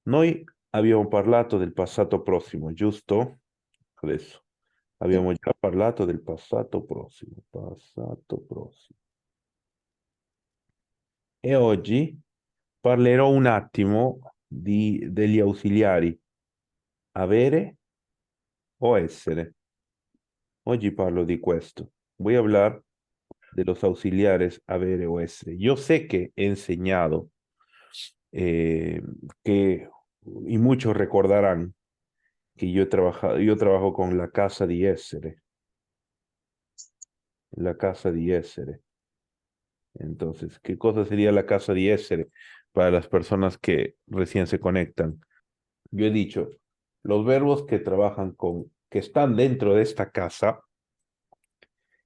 Noi abbiamo parlato del passato prossimo, giusto? Adesso Sì. abbiamo già parlato del passato prossimo, passato prossimo. E oggi parlerò un attimo degli ausiliari avere o essere. Oggi parlo di questo. Voy a hablar de los auxiliares haber o essere. Yo sé que he enseñado eh, que, y muchos recordarán que yo trabajo con la casa di essere, la casa di essere. Entonces, ¿qué cosa sería la casa di essere para las personas que recién se conectan? Yo he dicho, los verbos que trabajan que están dentro de esta casa,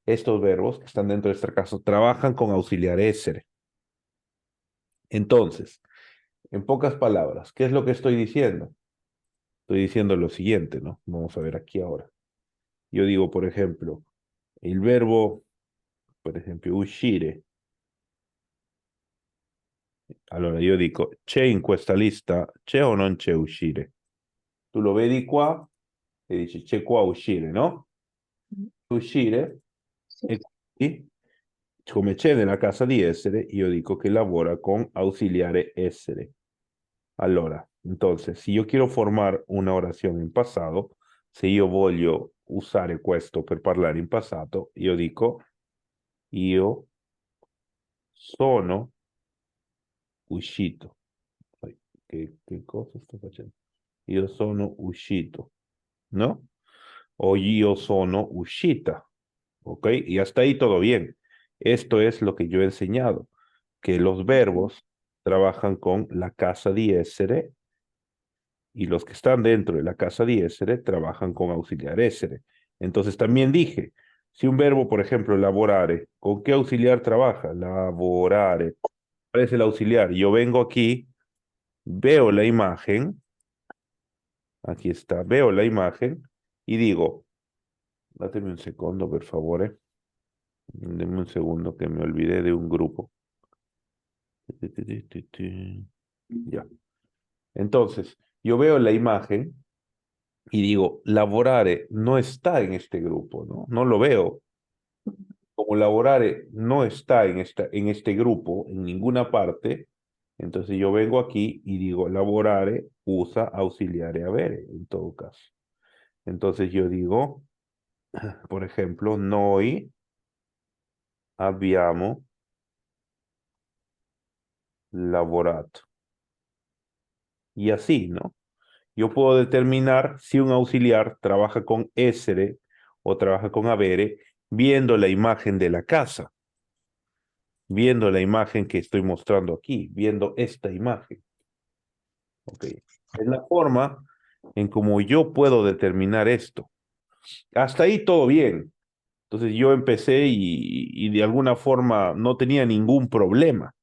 estos verbos que están dentro de esta casa, trabajan con auxiliar essere. Entonces, en pocas palabras, ¿qué es lo que estoy diciendo? Estoy diciendo lo siguiente, ¿no? Vamos a ver aquí ahora. Yo digo, por ejemplo, el verbo, por ejemplo, uscire. Allora, io dico, c'è in questa lista, c'è o non c'è uscire? Tu lo vedi qua e dici, c'è qua uscire, no? Mm. Uscire, Sì. e quindi, come c'è nella casa di essere, io dico che lavora con ausiliare essere. Allora, entonces, si yo quiero formar una oración en pasado, se io voglio usare questo per parlare in passato, io dico, io sono uscito. Ay, ¿qué cosa sto facendo? Io sono uscito, ¿no? O io sono uscita, ¿ok? Y hasta ahí todo bien. Esto es lo que yo he enseñado, que los Ok. verbos trabajan con la casa di essere y los que están dentro de la casa di essere trabajan con auxiliar essere. Entonces también dije, si un verbo, por ejemplo, lavorare, ¿con qué auxiliar trabaja? Lavorare. ¿Cuál es el auxiliar? Yo vengo aquí, veo la imagen, aquí está, veo la imagen y digo, dáteme un segundo, por favor, eh. Deme un segundo que me olvidé de un grupo. Ya. Entonces, yo veo la imagen y digo, lavorare no está en este grupo, ¿no? No lo veo. Como laborare no está en este grupo, en ninguna parte, entonces yo vengo aquí y digo, laborare usa auxiliare avere, en todo caso. Entonces yo digo, por ejemplo, noi abbiamo lavorato. Y así, ¿no? Yo puedo determinar si un auxiliar trabaja con essere o trabaja con avere viendo la imagen de la casa, viendo la imagen que estoy mostrando aquí, viendo esta imagen. Ok. Es la forma en cómo yo puedo determinar esto. Hasta ahí todo bien. Entonces yo empecé y de alguna forma no tenía ningún problema.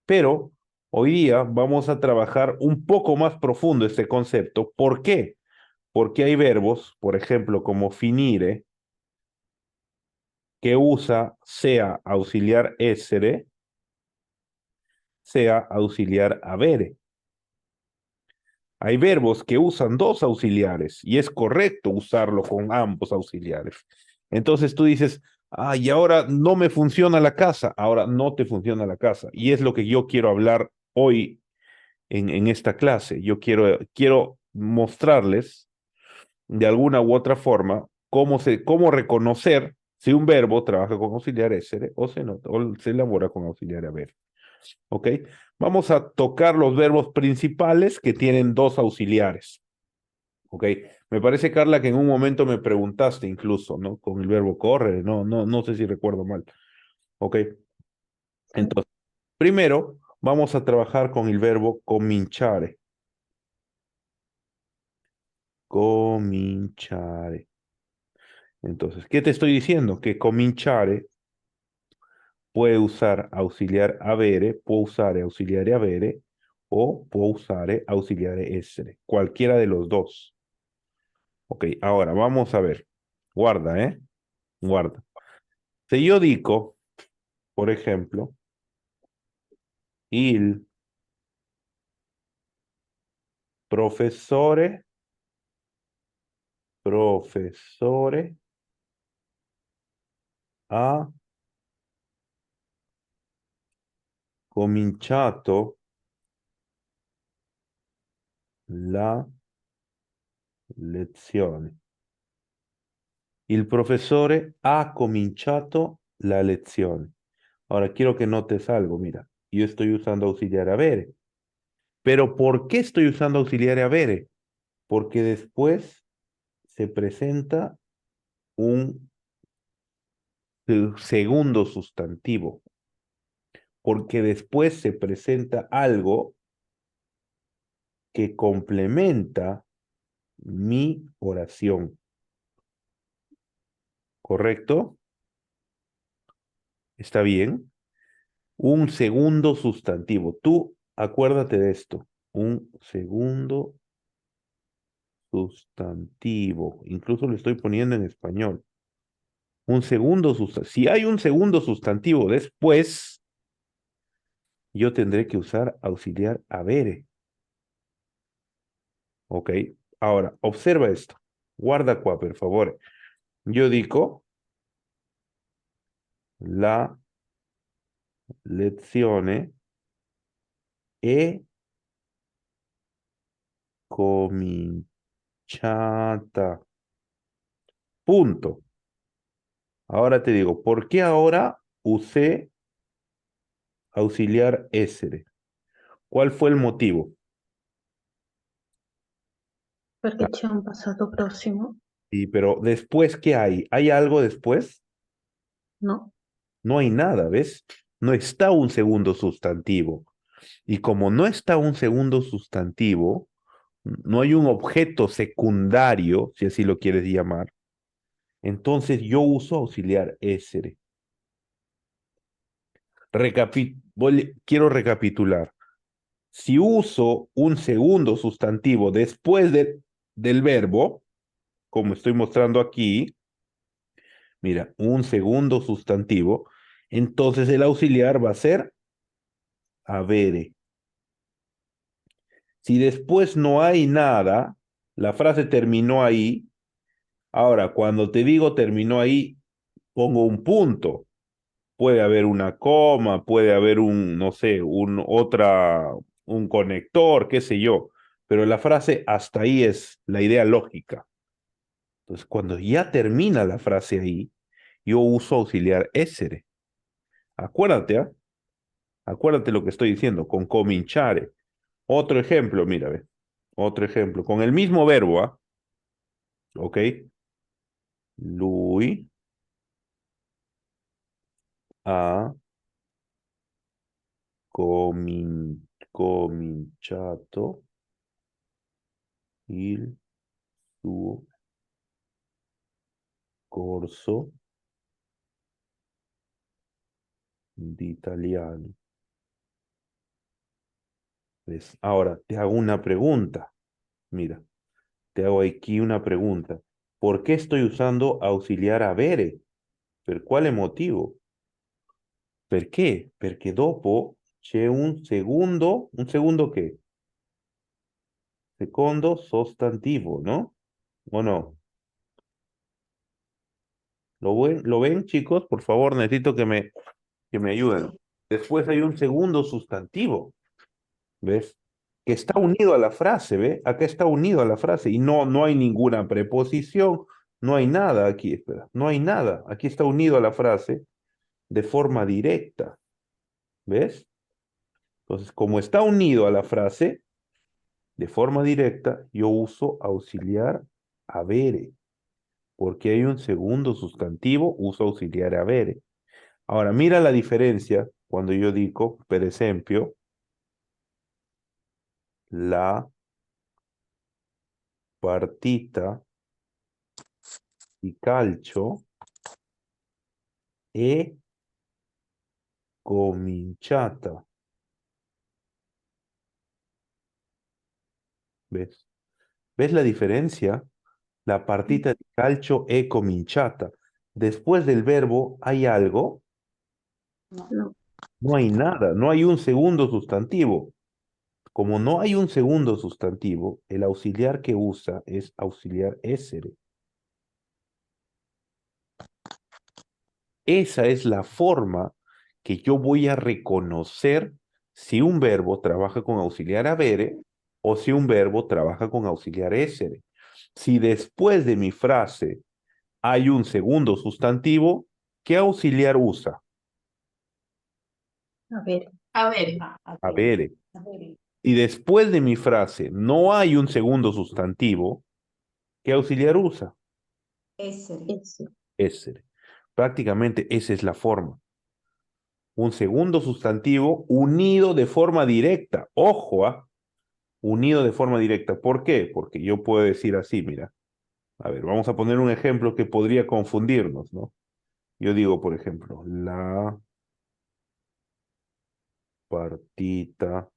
Pero hoy día vamos a trabajar un poco más profundo este concepto. ¿Por qué? Porque hay verbos, por ejemplo, como finire, que usa sea auxiliar essere, sea auxiliar avere. Hay verbos que usan dos auxiliares y es correcto usarlo con ambos auxiliares. Entonces tú dices, ah, y ahora no me funciona la casa, ahora no te funciona la casa. Y es lo que yo quiero hablar hoy en esta clase. Yo quiero mostrarles de alguna u otra forma cómo reconocer si un verbo trabaja con auxiliar essere o se elabora con auxiliar haber. ¿Ok? Vamos a tocar los verbos principales que tienen dos auxiliares. ¿Ok? Me parece, Carla, que en un momento me preguntaste incluso, ¿no? Con el verbo corre, no sé si recuerdo mal. ¿Ok? Sì. Entonces, primero vamos a trabajar con el verbo cominciare. Cominciare. Entonces, ¿qué te estoy diciendo? Que cominciare puede usar auxiliar avere, puede usar auxiliare avere o puede usar auxiliare essere. Cualquiera de los dos. Ok, ahora vamos a ver. Guarda, ¿eh? Guarda. Si yo digo, por ejemplo, il Professore, professore ha cominciato la lezione. Il professore ha cominciato la lezione. Ahora quiero que notes algo, mira, yo estoy usando auxiliar avere. Pero ¿por qué estoy usando auxiliar avere? Porque después se presenta un segundo sustantivo. Porque después se presenta algo que complementa mi oración. ¿Correcto? ¿Está bien? Un segundo sustantivo. Tú acuérdate de esto. Un segundo sustantivo. Incluso lo estoy poniendo en español. Un segundo sustantivo. Si hay un segundo sustantivo después, yo tendré que usar auxiliar avere. ¿Ok? Ahora, observa esto. Guarda qua, per favore. Yo digo la lezione è cominciata. Punto. Ahora te digo, ¿por qué ahora usé auxiliar essere? ¿Cuál fue el motivo? Perché c'è un passato prossimo? Sí, pero después, ¿qué hay? ¿Hay algo después? No. No hay nada, ¿ves? No está un segundo sustantivo. Y como no está un segundo sustantivo, no hay un objeto secundario, si así lo quieres llamar, entonces yo uso auxiliar essere. Quiero recapitular. Si uso un segundo sustantivo después del verbo, como estoy mostrando aquí, mira, un segundo sustantivo, entonces el auxiliar va a ser avere. Si después no hay nada, la frase terminó ahí. Ahora, cuando te digo terminó ahí, pongo un punto. Puede haber una coma, puede haber un, no sé, un conector, qué sé yo. Pero la frase hasta ahí es la idea lógica. Entonces, cuando ya termina la frase ahí, yo uso auxiliar essere. Acuérdate, ¿ah? Acuérdate lo que estoy diciendo, con cominciare. Otro ejemplo, mira, ve. Otro ejemplo, con el mismo verbo, ¿ah? ¿Ok? Lui ha cominciato il suo corso di italiano. ¿Ves? Ahora te hago una pregunta. Mira, te hago aquí una pregunta. ¿Por qué estoy usando auxiliar avere? ¿Per quale motivo? Perché? Perché dopo c'è un segundo che? Secondo sostantivo, ¿no? ¿O no? ¿Lo ven, chicos? Por favor, necesito que me ayuden. Después hay un segundo sustantivo, ¿ves? Que está unido a la frase, ¿ve? Acá está unido a la frase y no hay ninguna preposición, no hay nada aquí, espera, no hay nada. Aquí está unido a la frase de forma directa, ¿ves? Entonces, como está unido a la frase de forma directa, yo uso auxiliar avere, porque hay un segundo sustantivo, uso auxiliar avere. Ahora, mira la diferencia cuando yo digo, per ejemplo, la partita di calcio è cominciata. ¿Ves? ¿Ves la diferencia? La partita di calcio è cominciata. Después del verbo hay algo, No. no hay nada, no hay un segundo sustantivo. Como no hay un segundo sustantivo, el auxiliar que usa es auxiliar essere. Esa es la forma que yo voy a reconocer si un verbo trabaja con auxiliar avere o si un verbo trabaja con auxiliar essere. Si después de mi frase hay un segundo sustantivo, ¿qué auxiliar usa? A ver, A ver, Avere. Y después de mi frase no hay un segundo sustantivo, ¿qué auxiliar usa? ese. ese. Essere. Prácticamente esa es la forma. Un segundo sustantivo unido de forma directa. Ojo, unido de forma directa. ¿Por qué? Porque yo puedo decir así, mira. A ver, vamos a poner un ejemplo que podría confundirnos, ¿no? Yo digo, por ejemplo, la partita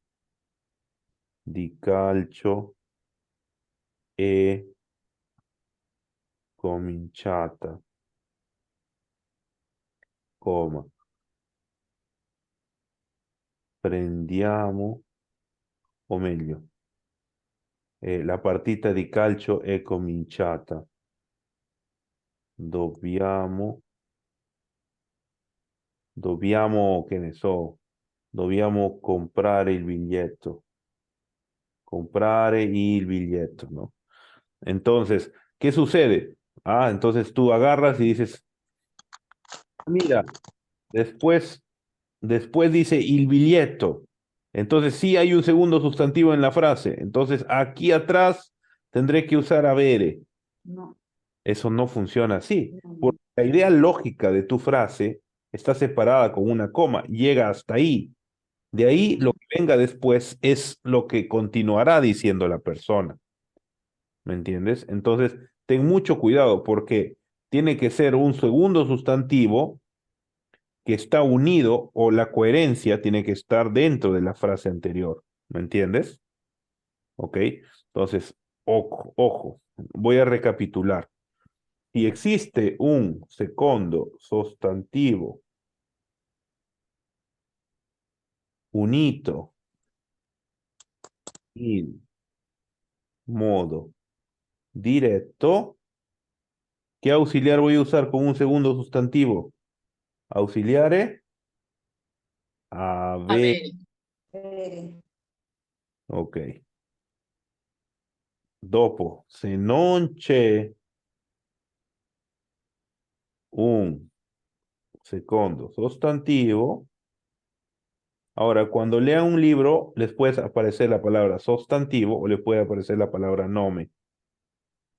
di calcio è cominciata, coma, prendiamo, o meglio, la partita di calcio è cominciata, dobbiamo, che ne so, dobbiamo comprare il biglietto, ¿no? Entonces, ¿qué sucede? Entonces tú agarras y dices, mira, después, después dice il biglietto. Entonces sí hay un segundo sustantivo en la frase. Entonces aquí atrás tendré que usar avere. No, Eso no funciona así. no, no. Porque la idea lógica de tu frase está separada con una coma, llega hasta ahí. De ahí lo que venga después es lo que continuará diciendo la persona. ¿Me entiendes? Entonces, ten mucho cuidado porque tiene que ser un segundo sustantivo que está unido o la coherencia tiene que estar dentro de la frase anterior. ¿Me entiendes? ¿Ok? Entonces, ojo, ojo, voy a recapitular. Si existe un segundo sustantivo unito in modo directo, ¿qué auxiliar voy a usar con un segundo sustantivo? Auxiliare, A ave, ver. ok. Dopo, se non c'è un secondo sostantivo, ahora cuando lean un libro les puede aparecer la palabra sustantivo o le puede aparecer la palabra nome,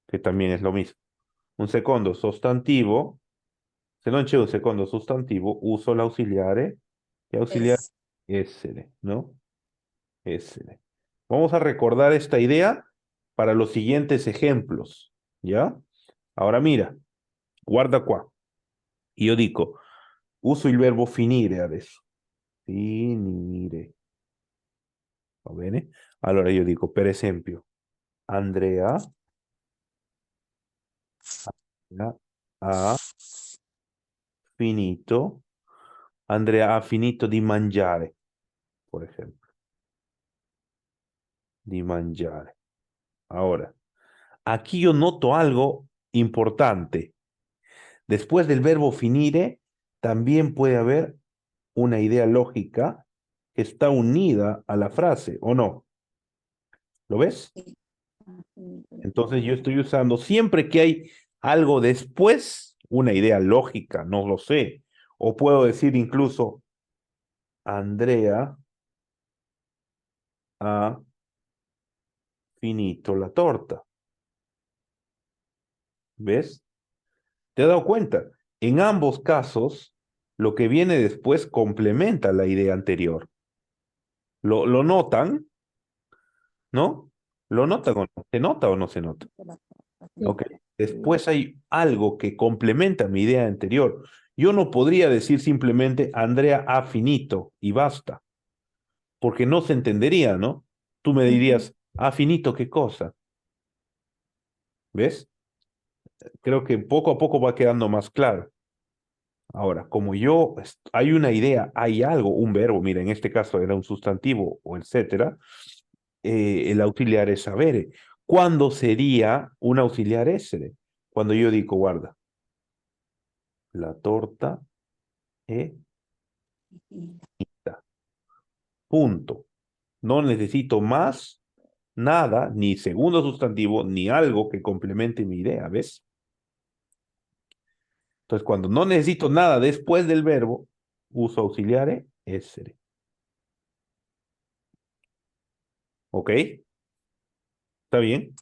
que también es lo mismo. Un secondo sostantivo, se non c'è un secondo sostantivo, uso l'auxiliare y auxiliare Es. essere, ¿no? Essere. Vamos a recordar esta idea para los siguientes ejemplos, ¿ya? Ahora mira, guarda qua. Io dico, uso il verbo finire adesso. Finire. Va bene? Allora io dico, per esempio, Andrea ha finito, Andrea ha finito di mangiare, por ejemplo, di mangiare. Ahora, aquí yo noto algo importante. Después del verbo finire, también puede haber una idea lógica que está unida a la frase, ¿o no? ¿Lo ves? Entonces yo estoy usando siempre que hay algo después, una idea lógica, no lo sé. O puedo decir incluso, Andrea ha finito la torta. ¿Ves? ¿Te has dado cuenta? En ambos casos, lo que viene después complementa la idea anterior. ¿Lo notan? ¿No? ¿Lo notan o no? ¿Se nota o no se nota? Sí. Ok. Después hay algo que complementa mi idea anterior. Yo no podría decir simplemente Andrea ha finito y basta, porque no se entendería, ¿no? Tú me dirías, ¿ha finito qué cosa? ¿Ves? Creo que poco a poco va quedando más claro. Ahora, como hay una idea, hay algo, un verbo, mira, en este caso era un sustantivo o etcétera, el auxiliar es avere. ¿Cuándo sería un auxiliar essere? Cuando yo digo, guarda, la torta è finita. Punto. No necesito más nada, ni segundo sustantivo, ni algo que complemente mi idea, ¿ves? Entonces, cuando no necesito nada después del verbo, uso auxiliare essere. ¿Ok? ¿Está bien?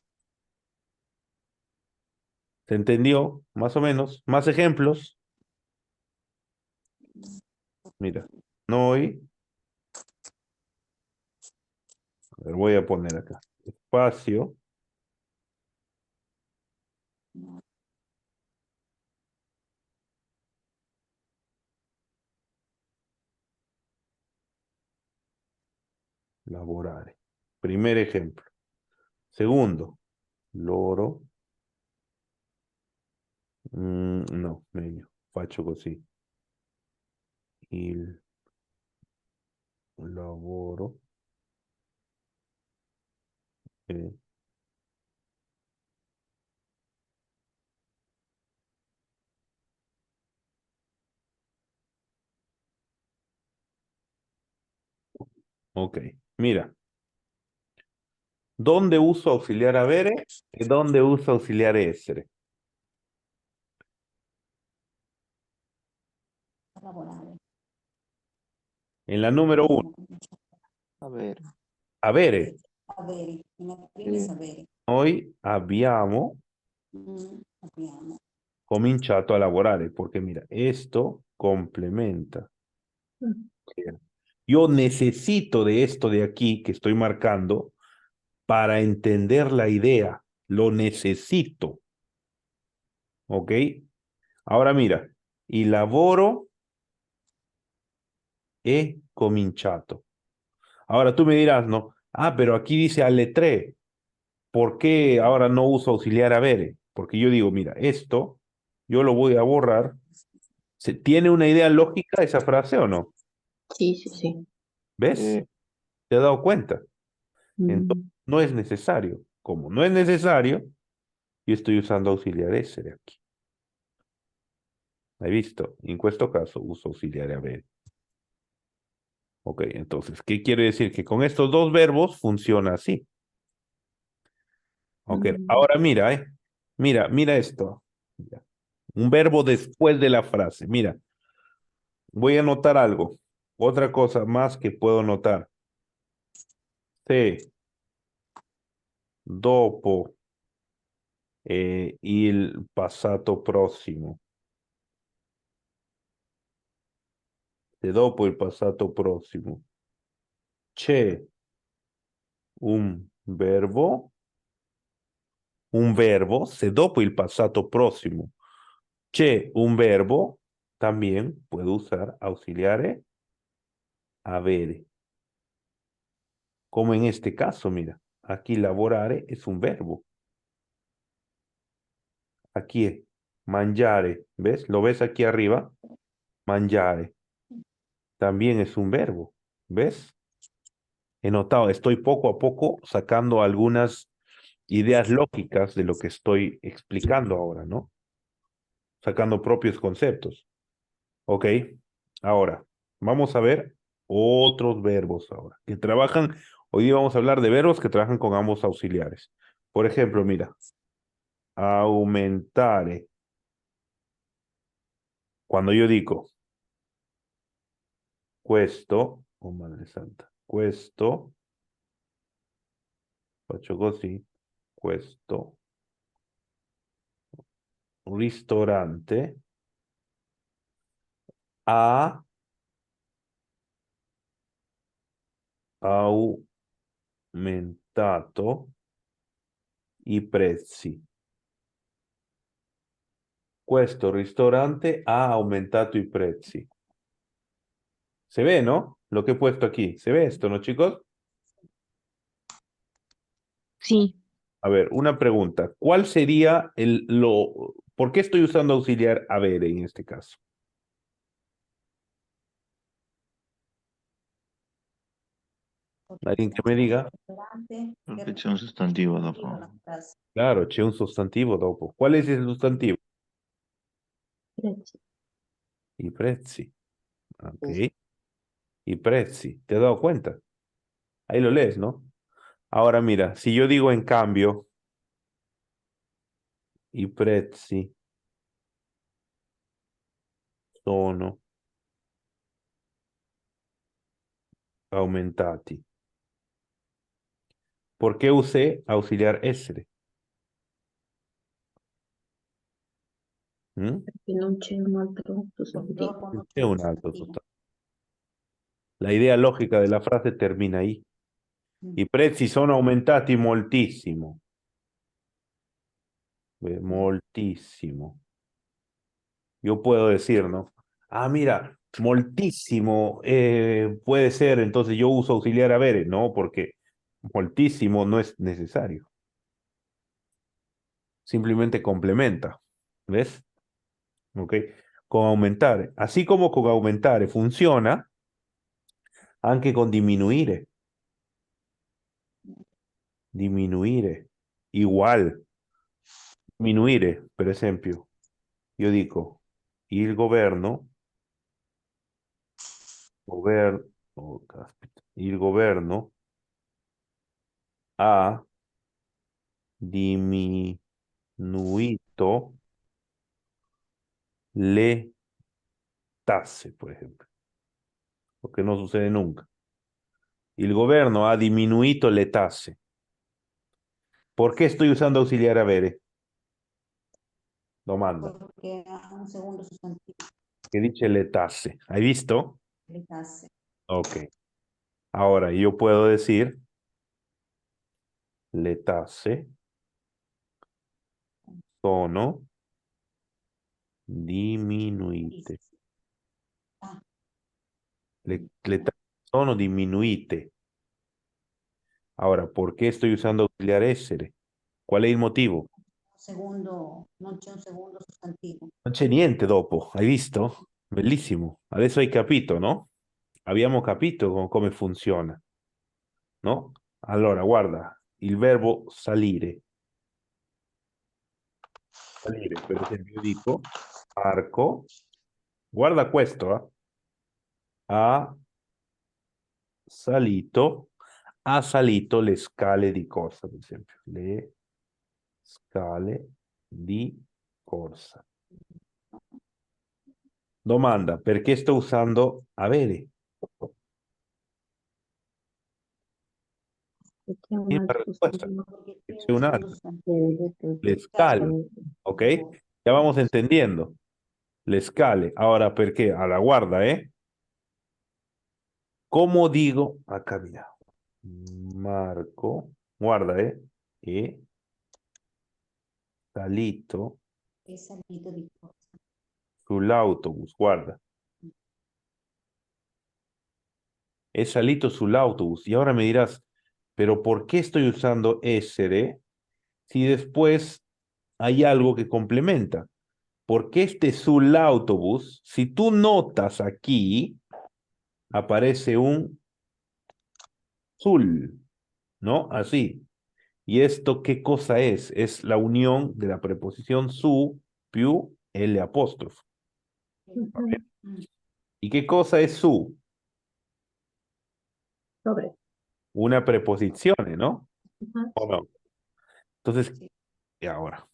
¿Se entendió? Más o menos. ¿Más ejemplos? Mira, noi, a ver, voy a poner acá, espacio, lavorare. Primer ejemplo. Segundo, loro, no, meglio, faccio così. Il lavoro è ok, mira, ¿dónde uso auxiliar avere y dónde uso auxiliar essere? Lavorare. En la número uno, Avere. avere. Avere. Nella prima è avere. Noi abbiamo Abbiamo. cominciato a lavorare, porque mira, esto complementa. Mm. Yo necesito de esto de aquí que estoy marcando para entender la idea. Lo necesito. ¿Ok? Ahora mira, il lavoro è cominciato. Ahora tú me dirás, ¿no? Ah, pero aquí dice alle 3. ¿Por qué ahora no uso auxiliar avere? Porque yo digo, mira, esto yo lo voy a borrar. ¿Tiene una idea lógica esa frase o no? Sí, sí, sí. ¿Ves? Eh, ¿Te has dado cuenta? Entonces, Mm. no es necesario. Como no es necesario, yo estoy usando auxiliar essere aquí. ¿Hai visto? In questo caso uso auxiliare avere. Ok, entonces, ¿qué quiere decir? Que con estos dos verbos funciona así. Ok, Mm. ahora mira, mira esto. Un verbo después de la frase. Mira, voy a notar algo. Otra cosa más que puedo notar. Se, dopo, il passato prossimo. Se dopo il passato prossimo c'è un verbo, se dopo il passato prossimo c'è un verbo, también puedo usar auxiliare avere. Como en este caso, mira, aquí lavorare es un verbo. Aquí es mangiare, ¿ves? ¿Lo ves aquí arriba? Mangiare. También es un verbo, ¿ves? He notado, estoy poco a poco sacando algunas ideas lógicas de lo que estoy explicando ahora, ¿no? Sacando propios conceptos. Ok, ahora vamos a ver otros verbos ahora que trabajan. Hoy día vamos a hablar de verbos que trabajan con ambos auxiliares. Por ejemplo, mira, aumentare. Cuando yo digo questo, oh Madre Santa, questo, faccio così, questo ristorante ha aumentato i prezzi. Questo ristorante ha aumentato i prezzi. ¿Se ve, no? Lo que he puesto aquí. ¿Se ve esto, no, chicos? Sí, A ver, una pregunta. ¿Cuál sería ¿por qué estoy usando auxiliar avere en este caso? Alguien que me diga. Operante Creo que que c'è un sostantivo representativa dopo. la frase. Claro, c'è un sostantivo dopo. ¿Cuál es el sustantivo? Prezzi. I prezzi. Ok. I prezzi. ¿Te has dado cuenta? Ahí lo lees, ¿no? Ahora mira, si yo digo en cambio, i prezzi sono aumentati. ¿Por qué usé auxiliar essere? ¿Mm? Perché non c'è un altro sostantivo. Dopo non È c'è un altro sostantivo. La idea lógica della frase termina ahí. I prezzi sono aumentati moltissimo. Moltissimo. Yo puedo decir, ¿no? Ah, mira, moltissimo puede ser, entonces yo uso auxiliar avere, no, porque moltissimo no es necesario. Simplemente complementa, ¿ves? Ok. Con aumentare. Así como con aumentare funziona anche con diminuire. Diminuire. Igual. Diminuire, per esempio. Io dico, il oh, caspita, il governo ha diminuito le tasse, por ejemplo, lo que no sucede nunca. El gobierno ha diminuito le tasse. ¿Por qué estoy usando auxiliar avere? Domanda. Perché ha un secondo sostantivo, ¿Qué dice le tasse? ¿Has visto? le tasse. Ok. Ahora yo puedo decir le tasse sono diminuite. Ah, Le tasse sono diminuite. Ahora, ¿por qué estoy usando auxiliar essere? ¿Cuál es el motivo? non c'è un secondo sostantivo. Non c'è niente dopo, hai visto? Bellissimo. Adesso hai capito, no? Abbiamo capito come funziona, no? Allora, guarda, il verbo salire. Salire, per esempio, io dico, Marco, guarda questo, salito, ha salito le scale di corsa, per esempio. Le scale di corsa. Domanda, perché sto usando avere? Perché è un Y la altro respuesta, sostantivo. Perché es c'è un una, secondo sostantivo. le scale, ¿ok? Ya vamos entendiendo. Le scale. Ahora, perché? A la guarda, ¿eh? ¿Cómo digo? Acá, mira. Marco, guarda, è salito È salito di corsa. sull'autobus, guarda. È salito sull'autobus. Y ahora me dirás, pero ¿por qué estoy usando essere si después hay algo que complementa? Porque este sull'autobus, si tú notas aquí, aparece un sul, ¿no? Así. ¿Y esto qué cosa es? Es la unión de la preposición su più L apóstrofo. Mhm. ¿Y qué cosa es su? Dobre. Una preposición, ¿no? Mhm. ¿O no? Entonces, Sì. y ahora,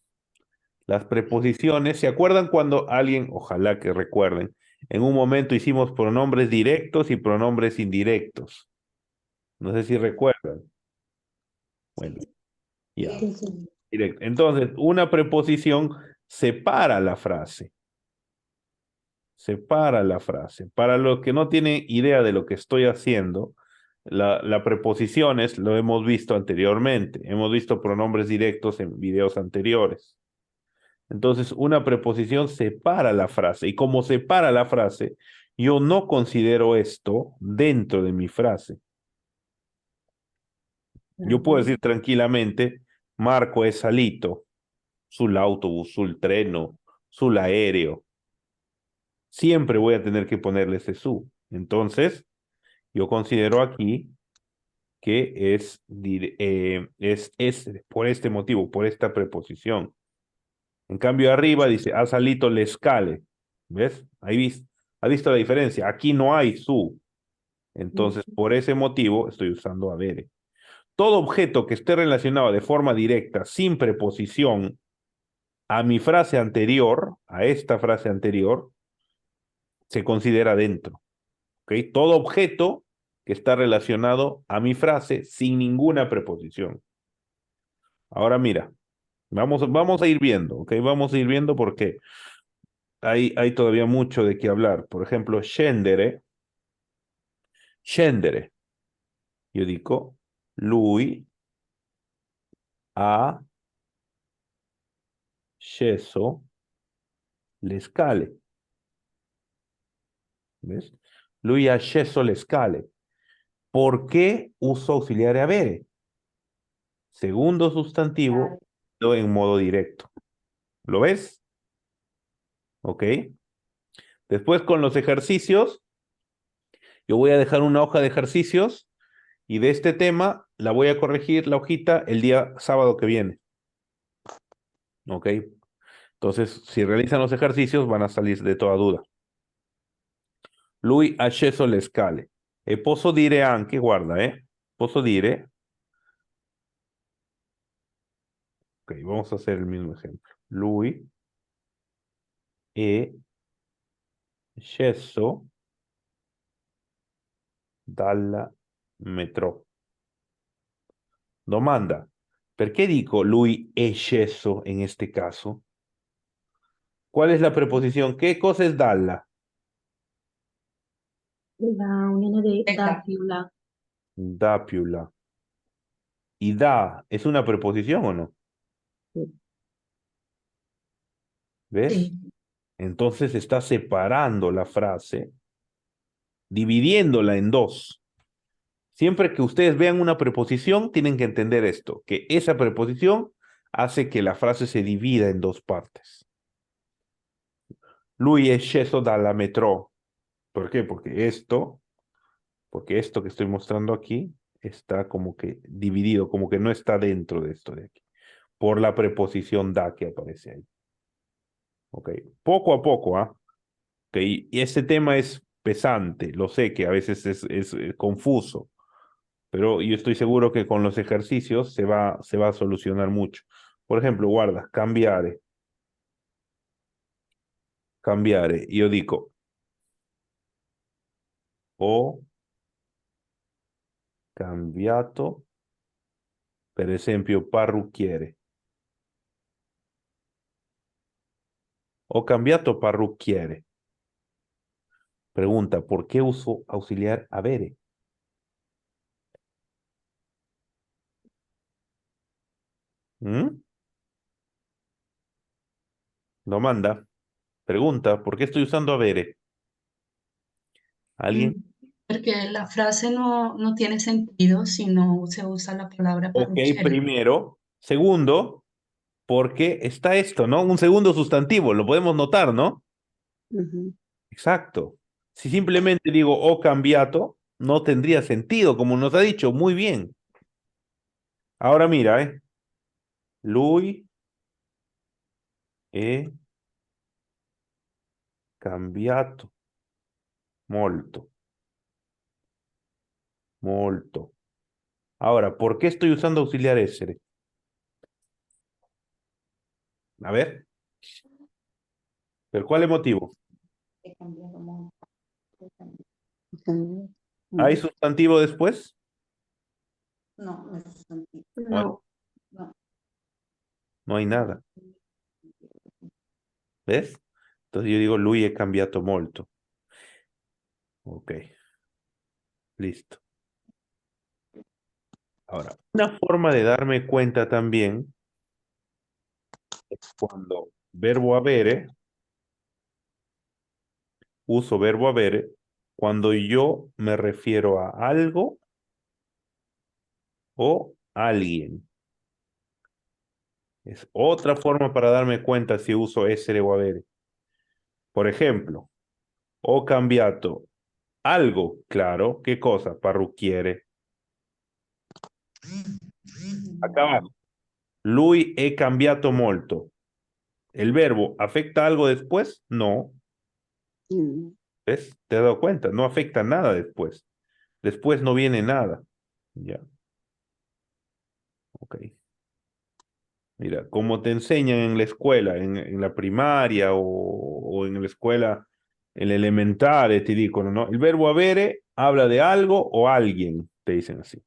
las preposiciones, ¿se acuerdan cuando alguien, ojalá que recuerden, en un momento hicimos pronombres directos y pronombres indirectos? No sé si recuerdan. Bueno, ya. Sì, sì. Directo. Entonces, una preposición separa la frase. Separa la frase. Para los que no tienen idea de lo que estoy haciendo, la preposiciones lo hemos visto anteriormente. Hemos visto pronombres directos en videos anteriores. Entonces, una preposición separa la frase. Y como separa la frase, yo no considero esto dentro de mi frase. Yo puedo decir tranquilamente, Marco è salito sull'autobus, sul treno, sull'aereo. Siempre voy a tener que ponerle ese su. Entonces, yo considero aquí que es por este motivo, por esta preposición. En cambio, arriba dice, ha salido l'escale. ¿Ves? ¿Ha visto la diferencia? Aquí no hay su. Entonces, por ese motivo, estoy usando avere. Todo objeto que esté relacionado de forma directa, sin preposición, a mi frase anterior, a esta frase anterior, se considera dentro. ¿Ok? Todo objeto que está relacionado a mi frase sin ninguna preposición. Ahora mira, vamos a ir viendo, ¿ok? Vamos a ir viendo porque hay todavía mucho de qué hablar. Por ejemplo, scendere. Scendere. Io dico, lui ha sceso le scale. ¿Ves? Lui ha sceso le scale. ¿Por qué uso auxiliar avere? Segundo sustantivo en modo directo. ¿Lo ves? ¿Ok? Después con los ejercicios, yo voy a dejar una hoja de ejercicios y de este tema la voy a corregir la hojita el día sábado que viene. ¿Ok? Entonces, si realizan los ejercicios van a salir de toda duda. Lui ha sceso le scale. E posso dire anche, guarda, posso dire, ok, vamos a hacer el mismo ejemplo. Lui è sceso dalla metro. Domanda, perché dico lui è sceso en este caso? ¿Cuál es la preposición? ¿Qué cosa es dalla? La unione di Ecco. da più la. Da più la. ¿Y da es una preposición o no? Sì. ¿Ves? Sí. Entonces está separando la frase, dividiéndola en dos. Siempre que ustedes vean una preposición, tienen que entender esto, que esa preposición hace que la frase se divida en dos partes. Lui è sceso dalla metro. ¿Por qué? Porque esto que estoy mostrando aquí está como que dividido, como que no está dentro de esto de aquí, por la preposición da que aparece ahí. Ok, poco a poco, ¿ah? Ok, y este tema es pesante, lo sé que a veces es confuso, pero yo estoy seguro que con los ejercicios se va a solucionar mucho. Por ejemplo, guarda, cambiare. Cambiare, io dico, ho cambiato, per esempio, parrucchiere. Ho cambiato parrucchiere. Pregunta, ¿por qué uso auxiliar avere? ¿Mm? Domanda. Pregunta, ¿por qué estoy usando avere? ¿Alguien? Porque la frase no tiene sentido si no se usa la palabra Ok, parrucchiere. primero. Segundo, porque está esto, ¿no? Un segundo sustantivo, lo podemos notar, ¿no? Mhm. Exacto. Si simplemente digo ho cambiato, no tendría sentido, como nos ha dicho muy bien. Ahora mira, lui è cambiato molto. Molto. Ahora, ¿por qué estoy usando auxiliar essere? A ver, ¿per quale motivo? He cambiado mucho. He cambiado. ¿Hay sustantivo después? No, no es sustantivo. No, No. No hay nada. ¿Ves? Entonces yo digo, lui è cambiato molto. Ok. Listo. Ahora, una forma de darme cuenta también es cuando verbo avere, uso verbo avere, cuando yo me refiero a algo o alguien. Es otra forma para darme cuenta si uso essere o avere. Por ejemplo, ho cambiato algo, claro, ¿qué cosa? Parrucchiere. Acá abajo. Lui è cambiato molto. ¿El verbo afecta algo después? No. Mm. ¿Ves? ¿Te has dado cuenta? No afecta nada después. Después no viene nada. Ya. Ok. Mira, como te enseñan en la escuela, en la primaria o en la escuela, el elemental, te digo, ¿no? El verbo avere habla de algo o alguien, te dicen así.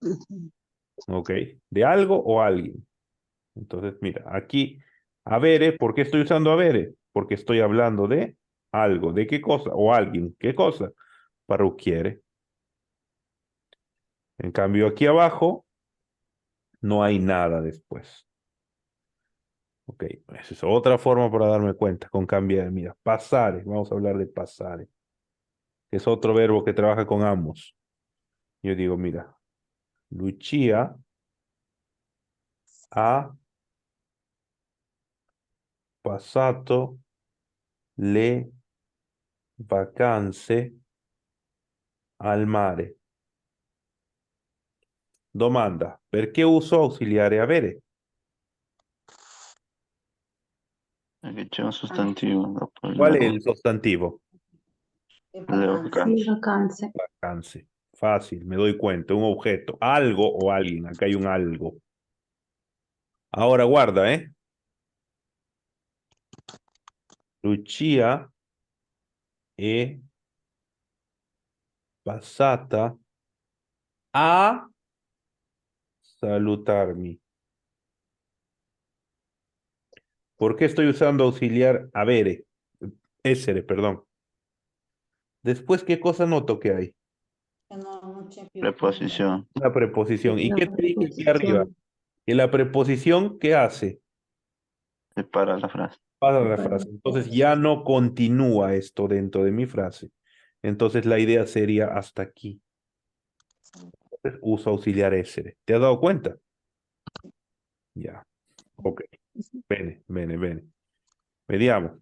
Ujú. ¿Ok? De algo o alguien. Entonces, mira, aquí, avere, ¿por qué estoy usando avere? Porque estoy hablando de algo. ¿De qué cosa? O alguien. ¿Qué cosa? Parrucchiere. En cambio, aquí abajo no hay nada después. Ok, esa es otra forma para darme cuenta con cambiar. Mira, pasare, vamos a hablar de pasare, que es otro verbo que trabaja con ambos. Yo digo, mira, Lucia ha passato le vacanze al mare. Domanda, perché uso ausiliare avere? Perché c'è un sostantivo dopo il ¿Cuál es verbo. el sustantivo? È Le vacanze. Le vacanze. vacanze. Vacanze. Fácil, me doy cuenta. Un objeto, algo o alguien. Acá hay un algo. Ahora guarda, ¿eh? Lucia è passata a salutarmi. ¿Por qué estoy usando auxiliar avere? Essere, perdón. Después, ¿qué cosa noto que hay? Che non c'è più. Preposizione. Una preposición. ¿Y La qué te dije aquí arriba? preposizione. Que la preposición, ¿qué hace? Separa la frase. Para la Separa frase. la Entonces frase. ya no continúa esto dentro de mi frase. Entonces la idea sería hasta aquí. Entonces, uso auxiliar essere. ¿Te has dado cuenta? Ya. Ok. Bene, bene, bene. Vediamo.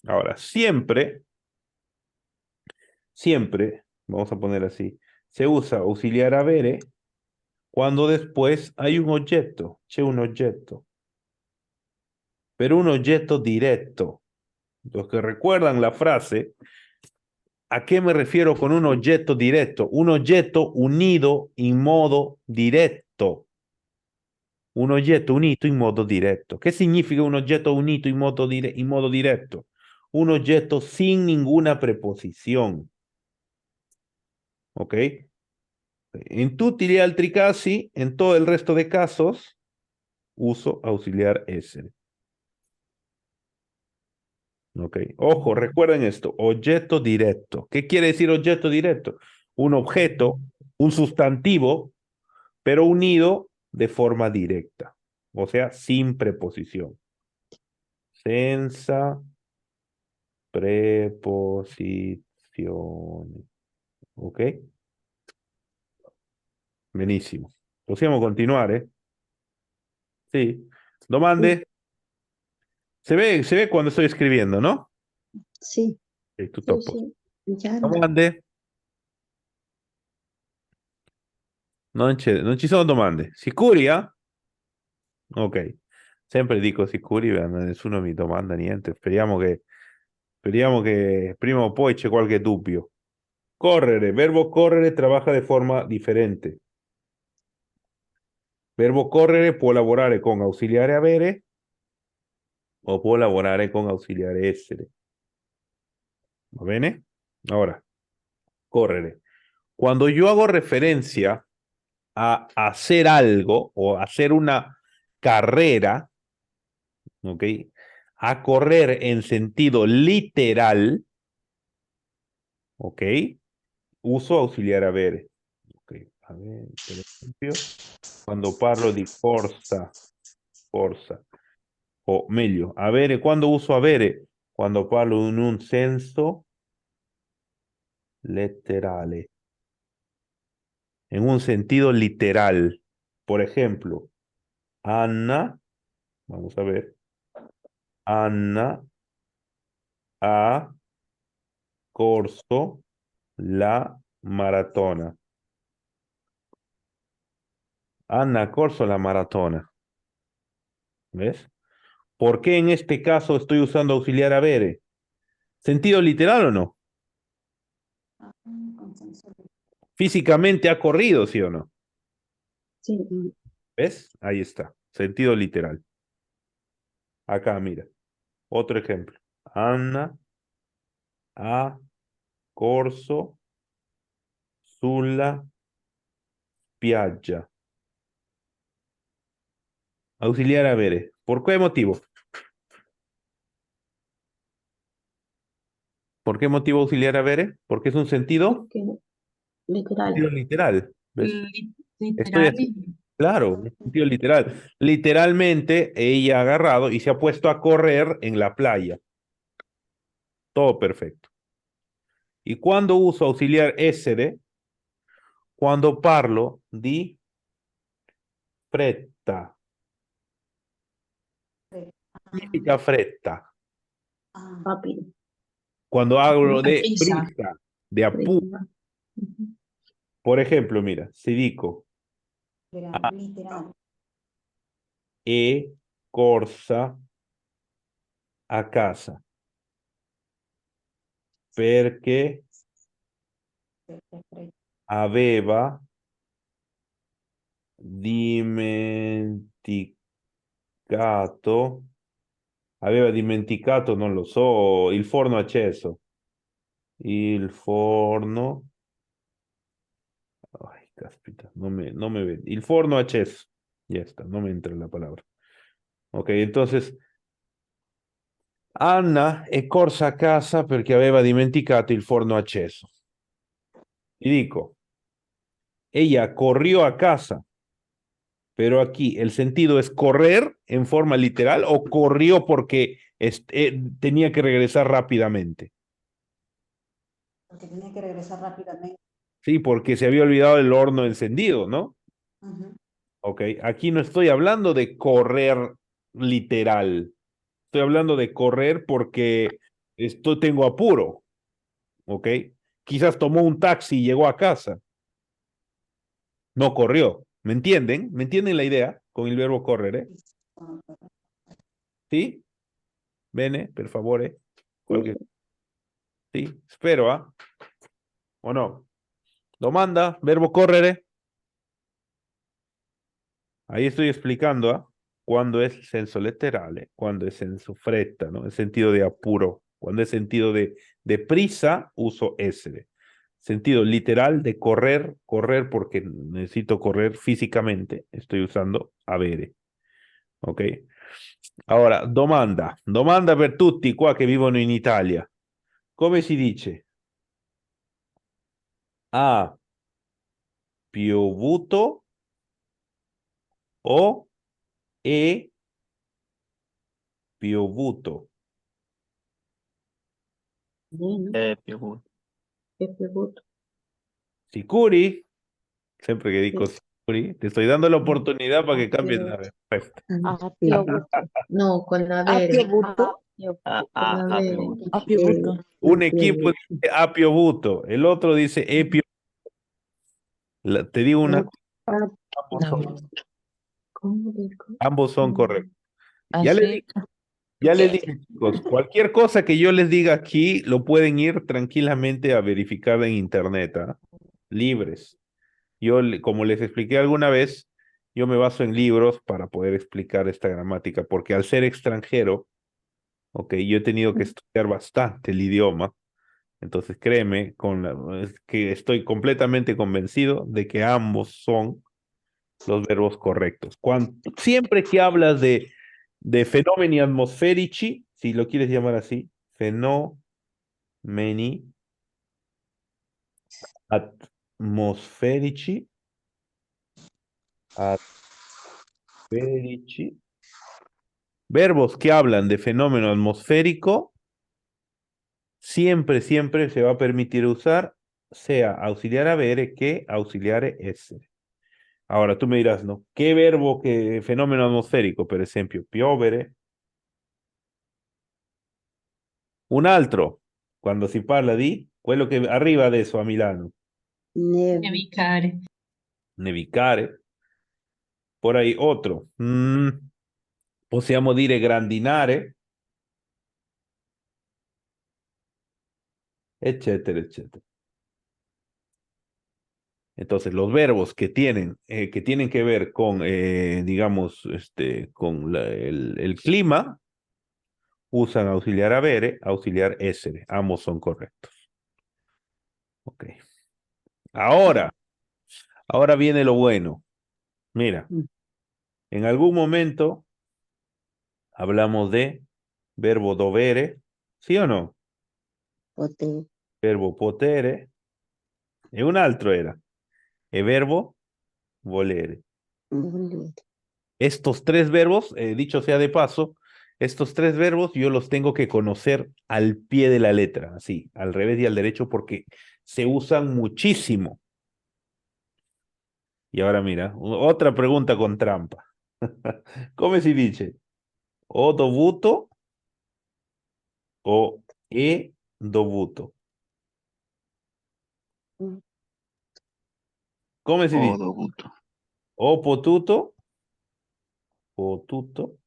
Ahora, siempre, vamos a poner así, se usa auxiliar avere cuando después hay un oggetto, c'è un oggetto, pero un oggetto diretto. Los que recuerdan la frase, ¿a qué me refiero con un oggetto diretto? Un oggetto unido in modo diretto. Un oggetto unito in modo diretto. ¿Qué significa un oggetto unito in modo diretto? Un oggetto sin ninguna preposición. ¿Ok? En tutti gli altri casi, en todo el resto de casos, uso auxiliar essere. ¿Ok? Ojo, recuerden esto, objeto directo. ¿Qué quiere decir objeto directo? Un objeto, un sustantivo, pero unido de forma directa, o sea, sin preposición. Senza preposizione. ¿Ok? Benissimo. Possiamo continuare? Sí. Domande? Se ve cuando estoy escribiendo, ¿no? Sì, Tutto a sì, posto. sì, chiaro. Domande? Non ci sono domande. Sicuri, ah? Ok. Sempre dico sicuri, ma nessuno mi domanda niente. Speriamo che prima o poi c'è qualche dubbio. Correre, verbo correre trabaja de forma diferente. Verbo correre può lavorare con ausiliare avere o può lavorare con ausiliare essere. ¿Va bene? Ahora, correre. Cuando yo hago referencia a hacer algo o hacer una carrera, ¿ok? A correr en sentido literal, ¿ok? Uso auxiliar avere. Ok, a ver, per esempio, quando parlo di forza, o meglio, avere, quando uso avere? Quando parlo in un senso letterale, en un sentido literal. Por ejemplo, Anna, vamos a ver, Anna ha corso la maratona. Anna corso la maratona. ¿Ves? ¿Por qué en este caso estoy usando auxiliar avere? ¿Sentido literal o no? Consenso. Físicamente ha corrido, ¿sí o no? Sí, ¿Ves? Ahí está. Sentido literal. Acá, mira. Otro ejemplo. Anna ha corso sulla spiaggia. Auxiliar avere. ¿Por qué motivo? ¿Por qué motivo auxiliar avere? Porque es un sentido, porque literal. sentido literal. ¿Ves? Estoy Literal así. Claro, un sentido literal. Literalmente ella ha agarrado y se ha puesto a correr en la playa. Todo perfecto. ¿Y cuándo uso auxiliar essere? Cuando parlo di fretta. Significa fretta. Ah, Rápido. Cuando hablo de prisa. prisa, de apuro. Ujú. Por ejemplo, mira, si dico literal. e corsa a casa perché Perfecto. aveva dimenticato, non lo so, il forno acceso. Il forno, ay, caspita, no me ve. Il forno acceso. Ya está, no me entra la palabra. Ok, entonces, Anna è corsa a casa perché aveva dimenticato il forno acceso. Y dico, ella corrió a casa, pero aquí el sentido es correr en forma literal o corrió porque tenía que regresar rápidamente. Porque tenía que regresar rápidamente. Sí, porque se había olvidado el horno encendido, ¿no? Ujú. Ok, aquí no estoy hablando de correr literal. Estoy hablando de correr porque tengo apuro, ¿ok? Quizás tomó un taxi y llegó a casa. No corrió. ¿Me entienden? ¿Me entienden la idea con el verbo correr, ¿Sí? Bene, per favore. Cualquier... Sí, espero, ¿ah? ¿O no? Domanda, verbo correre. Ahí estoy explicando, ¿ah? Cuando es senso letterale, cuando es senso fretta, ¿no? El sentido de apuro. Cuando es sentido de prisa, uso essere. Sentido literal de correr, correr porque necesito correr físicamente, estoy usando avere. ¿Ok? Ahora, domanda. Domanda per tutti qua che vivono in Italia. Come si dice? Ha piovuto o è piovuto? Bueno, Più. qué pregunta. Sicuri? Sempre che dico Sí. sicuri, te estoy dando la oportunidad para que cambies la Piovuto. respuesta. Ah, piovuto. No, con la vere. Piovuto. Con la vere. Piovuto. Un equipo dice ha piovuto, el otro dice he piovuto. Te digo una No, cosa, ¿cómo digo? ambos son correctos. Ya Así. les dije, ya les dije, chicos, cualquier cosa que yo les diga aquí lo pueden ir tranquilamente a verificar en internet, ¿ah? Libres. Yo, como les expliqué alguna vez, yo me baso en libros para poder explicar esta gramática, porque al ser extranjero, ok, yo he tenido que estudiar bastante el idioma, entonces créeme, es que estoy completamente convencido de que ambos son los verbos correctos. Siempre que hablas de fenomeni atmosferici, si lo quieres llamar así, fenomeni atmosferici, atmosferici, verbos que hablan de fenómeno atmosférico, siempre se va a permitir usar sea auxiliar avere que auxiliare essere. Ahora tú me dirás, ¿no? ¿Qué verbo que fenómeno atmosférico? Per esempio, piovere. Un altro, quando si parla di quello che arriva adesso a Milano, Neve. Nevicare. nevicare. Por ahí otro. Possiamo dire grandinare, etcétera, etcétera. Entonces, los verbos que tienen que ver con, digamos, con el clima, usan auxiliar avere, auxiliar essere. Ambos son correctos. Ok. Ahora, ahora viene lo bueno. Mira, en algún momento hablamos de verbo dovere, ¿sí o no? Potere. Verbo potere. E un altro era. E verbo volere. Volere. Estos tres verbos, dicho sea de paso, estos tres verbos yo los tengo que conocer al pie de la letra, así, al revés y al derecho, porque se usan muchísimo. Y ahora mira, otra pregunta con trampa. ¿Cómo se dice? ¿O dovuto o e dovuto? ¿Cómo se O dice? dovuto. ¿O potuto? ¿Potuto?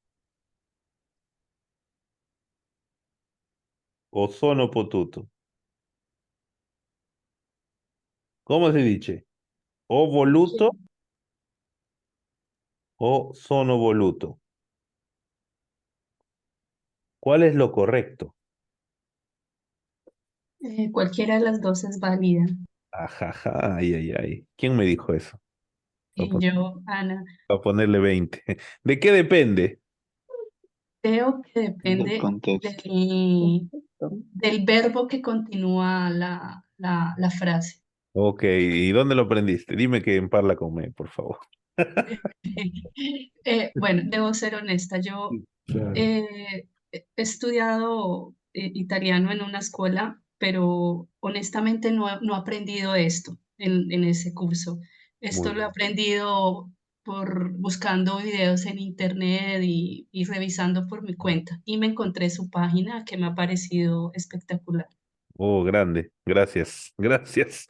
¿O sono potuto? ¿Cómo se dice? ¿O voluto o sono voluto? ¿Cuál es lo correcto? Cualquiera de las dos es válida. Ajaja, ay, ay, ay. ¿Quién me dijo eso? Para Y yo, Ana, ponerle 20. ¿De qué depende? creo que Del depende contexto. del verbo que continúa la frase. Ok, ¿y dónde lo aprendiste? Dime que en Parla con me, por favor. Bueno, debo ser honesta. Yo Claro. he estudiado italiano en una escuela, pero honestamente no he aprendido esto en ese curso. Muy Esto lo he bien. aprendido por buscando videos en internet y revisando por mi cuenta. Y me encontré su página que me ha parecido espectacular. Oh, grande. Gracias, gracias.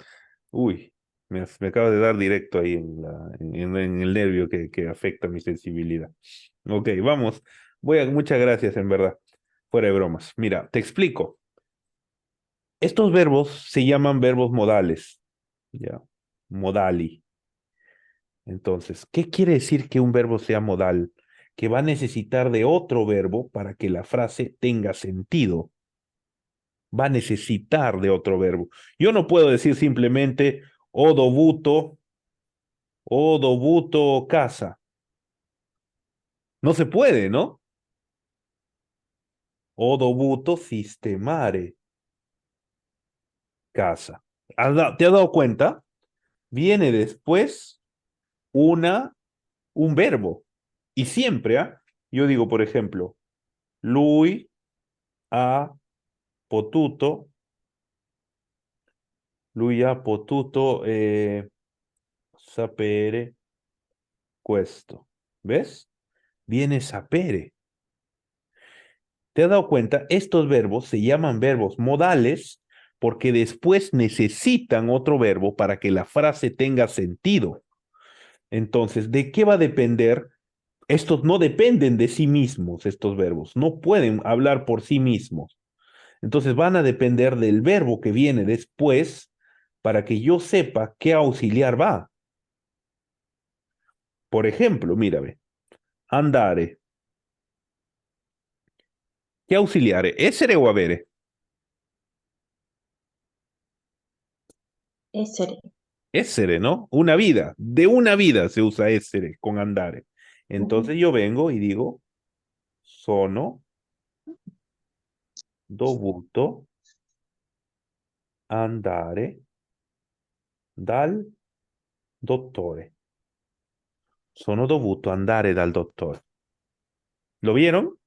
Uy, me acaba de dar directo ahí en el nervio que afecta mi sensibilidad. Ok, vamos. Muchas gracias, en verdad. Fuera de bromas. Mira, te explico. Estos verbos se llaman verbos modales. Ya. Modali. Entonces, ¿qué quiere decir que un verbo sea modal? Que va a necesitar de otro verbo para que la frase tenga sentido. Va a necesitar de otro verbo. Yo no puedo decir simplemente o dovuto casa. No se puede, ¿no? O dovuto sistemare casa. ¿Te has dado cuenta? Viene después una, un verbo. Y siempre, ¿ah? Yo digo, por ejemplo, lui ha potuto, lui ha potuto sapere questo. ¿Ves? Viene sapere. ¿Te has dado cuenta? Estos verbos se llaman verbos modales porque después necesitan otro verbo para que la frase tenga sentido. Entonces, ¿de qué va a depender? Estos no dependen de sí mismos, estos verbos. No pueden hablar por sí mismos. Entonces van a depender del verbo que viene después para que yo sepa qué auxiliar va. Por ejemplo, mírame, andare. ¿Qué auxiliare? ¿Essere o avere? Essere. Essere, ¿no? Una vida. De una vida se usa essere con andare. Entonces yo vengo y digo, sono dovuto andare dal dottore. Sono dovuto andare dal dottore. ¿Lo vieron?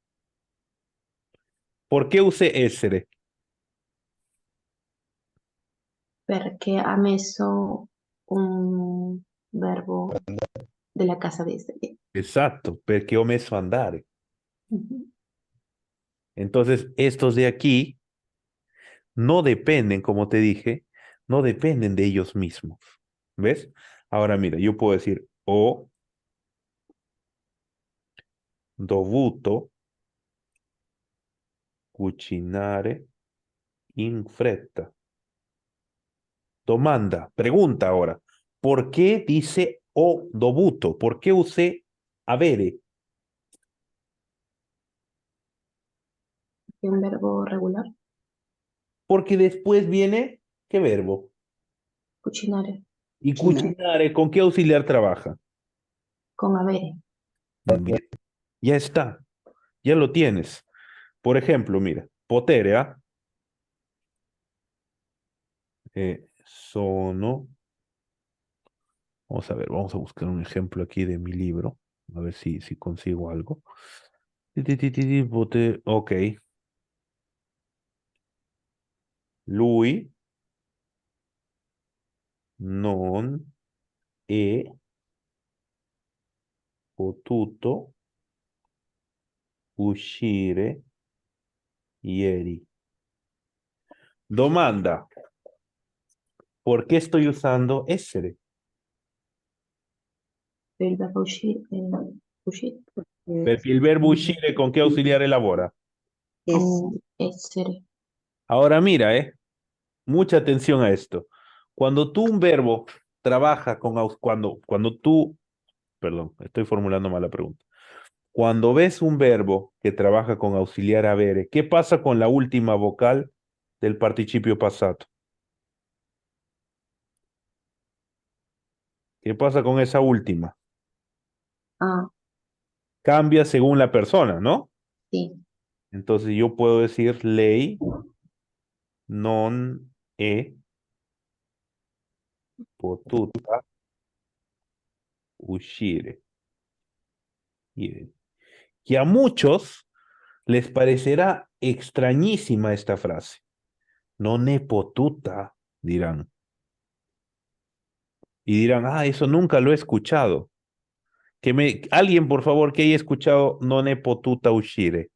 ¿Por qué usé essere? Perché ha messo un verbo della casa di essere. Exacto, perché ho messo andare. Mhm. Entonces, estos de aquí no dependen, como te dije, no dependen de ellos mismos. ¿Ves? Ahora mira, yo puedo decir o dovuto cucinare in fretta. Domanda, pregunta ahora. ¿Por qué dice ho dovuto? ¿Por qué usé avere? ¿Es un verbo regular? Porque después viene, ¿qué verbo? Cucinare. Y cucinare, ¿con qué auxiliar trabaja? Con avere. Bien, ya está, ya lo tienes. Por ejemplo, mira, potere, ¿ah? Sono. Vamos a ver, vamos a buscar un ejemplo aquí de mi libro. A ver si consigo algo. Ok. Lui non è potuto uscire ieri. Domanda, ¿por qué estoy usando essere? El verbo uscire. Uscire. Perché il verbo uscire con qué auxiliar elabora. Con essere. Ahora mira, mucha atención a esto. Cuando tú un verbo trabaja con cuando tú, perdón, estoy formulando mal la pregunta. Cuando ves un verbo que trabaja con auxiliar avere, ¿qué pasa con la última vocal del participio pasado? ¿Qué pasa con esa última? Ah, Cambia según la persona, ¿no? sí. Entonces yo puedo decir lei non è potuta uscire ieri. Que a muchos les parecerá extrañísima esta frase. Non è potuta, dirán. Y dirán, eso nunca lo he escuchado. Alguien, por favor, que haya escuchado non è potuta uscire.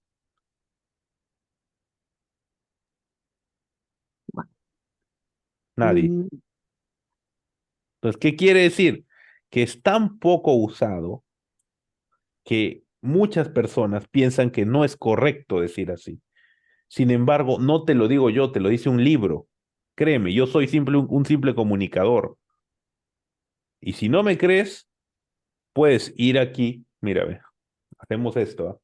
Nadie. Entonces, ¿qué quiere decir? Que es tan poco usado que muchas personas piensan que no es correcto decir así. Sin embargo, no te lo digo yo, te lo dice un libro. Créeme, yo soy un simple comunicador. Y si no me crees, puedes ir aquí. Mira, ve, hacemos esto. ¿Ah?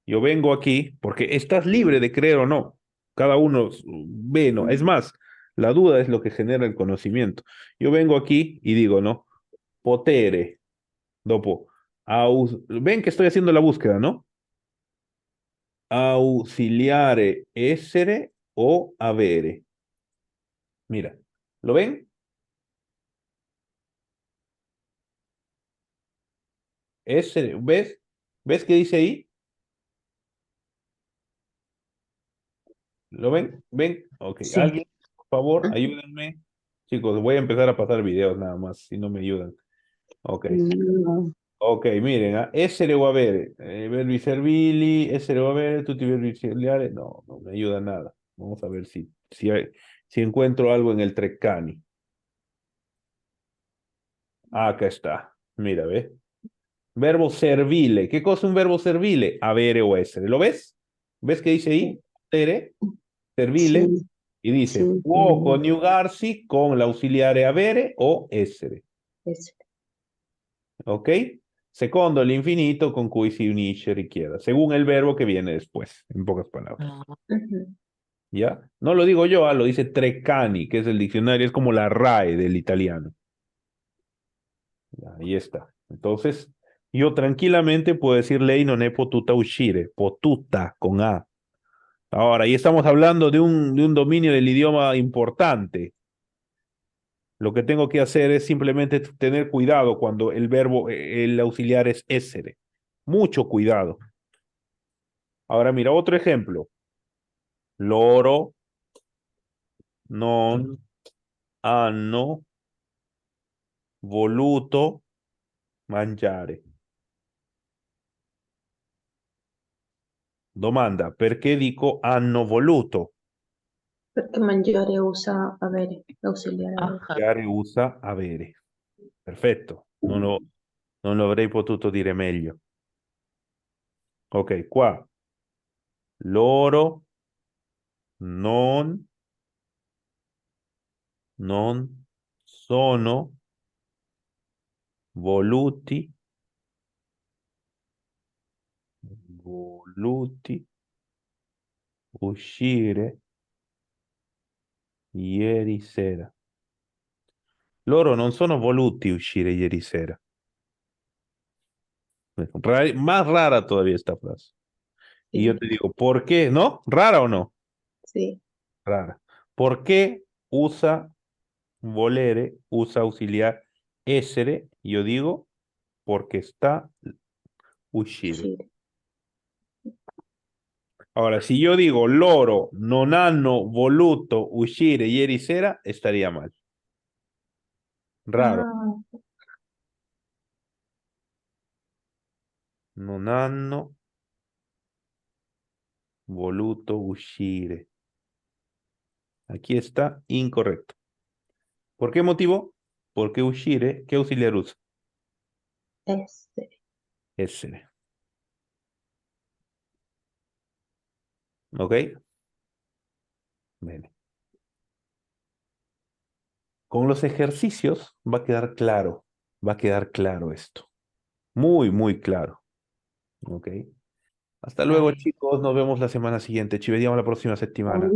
Yo vengo aquí porque estás libre de creer o no. Cada uno ve, ¿no? Es más, la duda es lo que genera el conocimiento. Yo vengo aquí y digo, ¿no? Potere, dopo. Ven que estoy haciendo la búsqueda, ¿no? Auxiliare essere o avere. Mira, ¿lo ven? Essere, ¿ves? ¿Ves qué dice ahí? ¿Lo ven? ¿Ven? Ok, Sí. alguien, por favor, ayúdenme. Chicos, voy a empezar a pasar videos nada más, si no me ayudan. Ok. Ok, miren, essere o avere, verbi servili, essere o avere, tutti i verbi auxiliari, no, no me ayuda nada. Vamos a ver si encuentro algo en el Treccani. Acá está, mira, ¿ves? Verbo servile, ¿qué cosa es un verbo servile? Avere o essere, ¿lo ves? ¿Ves que dice ahí? Avere, servile, Sí. y dice, Sí. può coniugarsi con l'auxiliare avere o essere. Essere. Ok? Secondo l'infinito con cui si unisce richieda, según el verbo que viene después, en pocas palabras. Ujú. ¿Ya? No lo digo yo, lo dice Treccani, que es el diccionario, es como la RAE del italiano. Ya, ahí está. Entonces, yo tranquilamente puedo decir lei non è potuta uscire, potuta con A. Ahora, ahí estamos hablando de un dominio del idioma importante. Lo que tengo que hacer es simplemente tener cuidado cuando el verbo, el auxiliar es essere. Mucho cuidado. Ahora mira, otro ejemplo. Loro non hanno voluto mangiare. Domanda, perché dico hanno voluto? Perché mangiare usa avere, auxiliare avere. Mangiare usa avere. Perfetto, non lo avrei potuto dire meglio. Ok, qua. Loro non sono voluti uscire ieri sera. Loro non sono voluti uscire ieri sera. Más rara todavía esta frase. Y yo Sí, te digo, ¿por qué? ¿No? ¿Rara o no? sí. Rara. ¿Por qué usa volere, usa auxiliar essere? Yo digo, porque está uscire. Sí. Ahora, si yo digo loro non hanno voluto uscire ieri sera, estaría mal. Raro. Ah, Non hanno voluto uscire. Aquí está incorrecto. ¿Por qué motivo? Porque uscire, ¿qué auxiliar usa? este. Essere. ¿Ok? Bene. Con los ejercicios va a quedar claro. Va a quedar claro esto. Muy, muy claro. ¿Ok? Hasta luego, Dale. chicos. Nos vemos la semana siguiente. Ci vediamo la próxima settimana.